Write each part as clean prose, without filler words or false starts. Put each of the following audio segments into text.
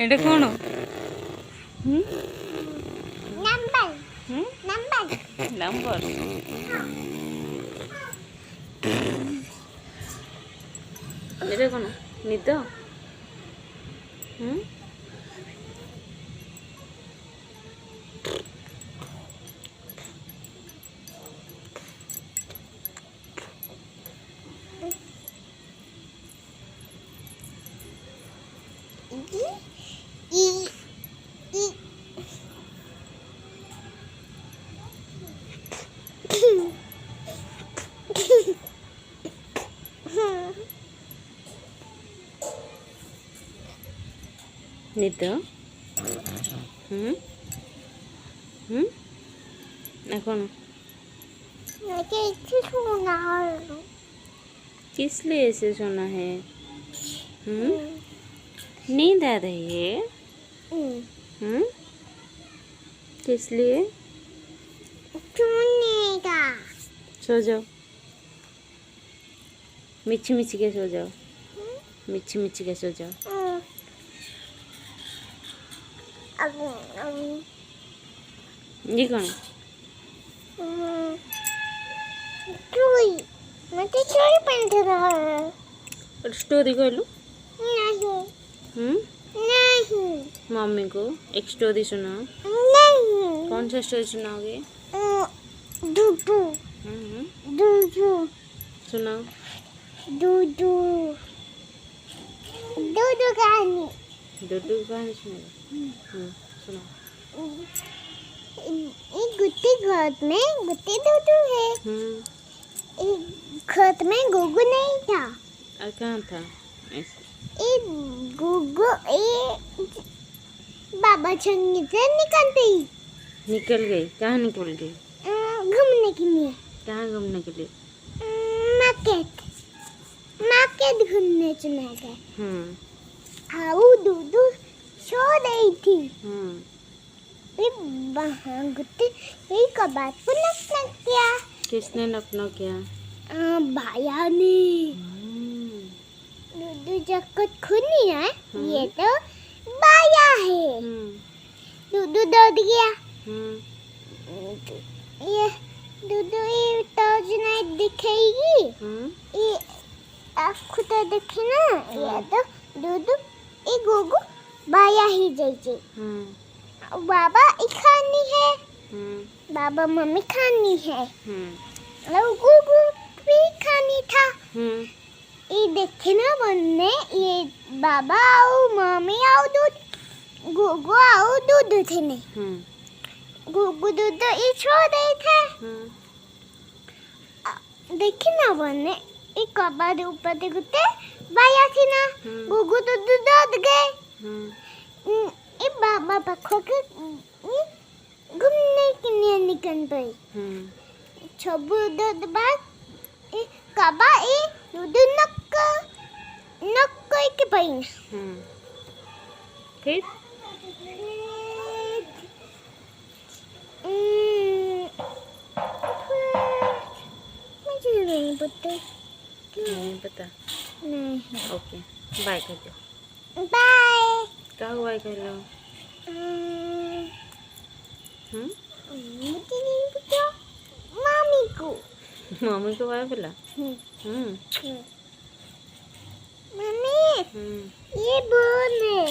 এটা কোন নাম্বার হুম number number এটা কোন নিদ হুম ই ই নিদ হুম হুম এখন मुझे इसे सुना है किस लिए ऐसे सोना है नींद आ रही है किस लिए सुनेगा सो जाओ मिच्छी मिच्छी के सो जाओ मिच्छी मिच्छी के सो जाओ अब ये कौन चोरी मुझे चोरी पहन रहा है स्टोरी कहलू नहीं नहीं मम्मी को एक स्टोरी सुनाओ नहीं कौन सा स्टोरी सुनाओगे दूधू दूधू सुनाओ दूधू दूधू कहानी डुडू की कहानी सुनाओ सुनाओ एक गुट्टी घाट में गुट्टी दूधू है एक घाट में गुगु नहीं था और कहाँ था ऐसे एक गुगु बाबा चंगी से निकलते ही निकल गई कहाँ निकल गई घूमने के लिए कहाँ घूमने के लिए मार्केट मार्केट घूमने चले गए आओ दूधू सो रही थी वहाँ गुट्टी एक कबाड़ को नक किया किसने नपना किया भाया ने दूधू जगत खुद नहीं है ये तो बाया है दूधू दौड़ गया ये दूधू ये टॉर्च नाइट दिखेगी ये आपको तो देखे ना ये तो दूधू ये गोगू बाया ही जाइए बाबा खानी है बाबा मम्मी खानी है और गोगू भी खानी था ये देखे ना बनने ये बाबा आओ मम्मी आओ दूध गोगू आओ दूध थे नहीं गोगू दूध ये छोड़ रहे थे देखे ना बनने ये कबाड़ ऊपर देखते बाया थी ना गोगू दूध दूध गए ये बाबा पखो के घूमने के लिए निकल गई छबू दूध बाद ये कबा ये दूध नक्का नक्का के पाइन फिर मुझे नहीं पता नहीं पता नहीं ओके बाय कर दो बाय क्या हुआ कर लो मुझे नहीं पता मामी को मम्मी को बाय बोला मम्मी ये बोल है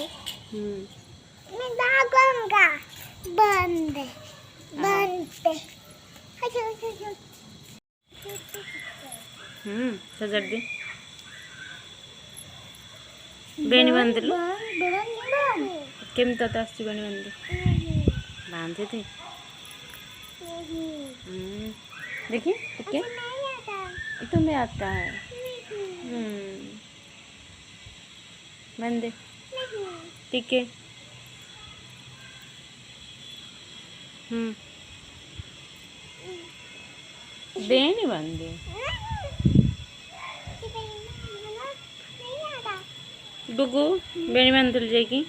मैं दागूंगा बंद बंद सजड़ दे बेणी बांधिलु केमती तो आसची बेणी बांधि बांधे थे देखिए टिके तुम्हें आता है बांधे टिके बेणी बांधे डुगू बेणी बांधल जाएगी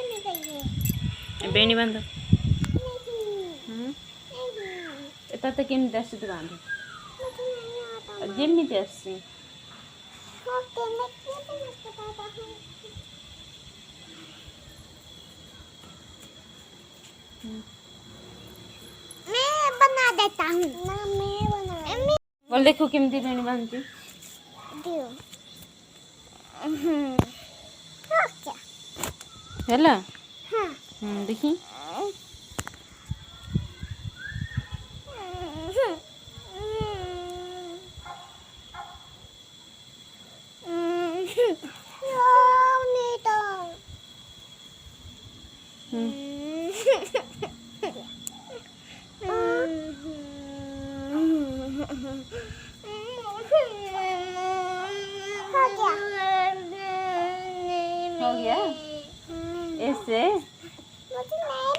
नहीं चाहिए। बेणी बांध नहीं एता तो केमती आसी तू बांध मुझे नहीं आता। जेमती आसी ओके मैं कैसे बताता हूँ। मैं बना देता हूँ ना। मैं बना बोल देखो केमती बेणी बांधती दियो। ओके हैला हाँ देखी हो गया ऐसे मुझे नहीं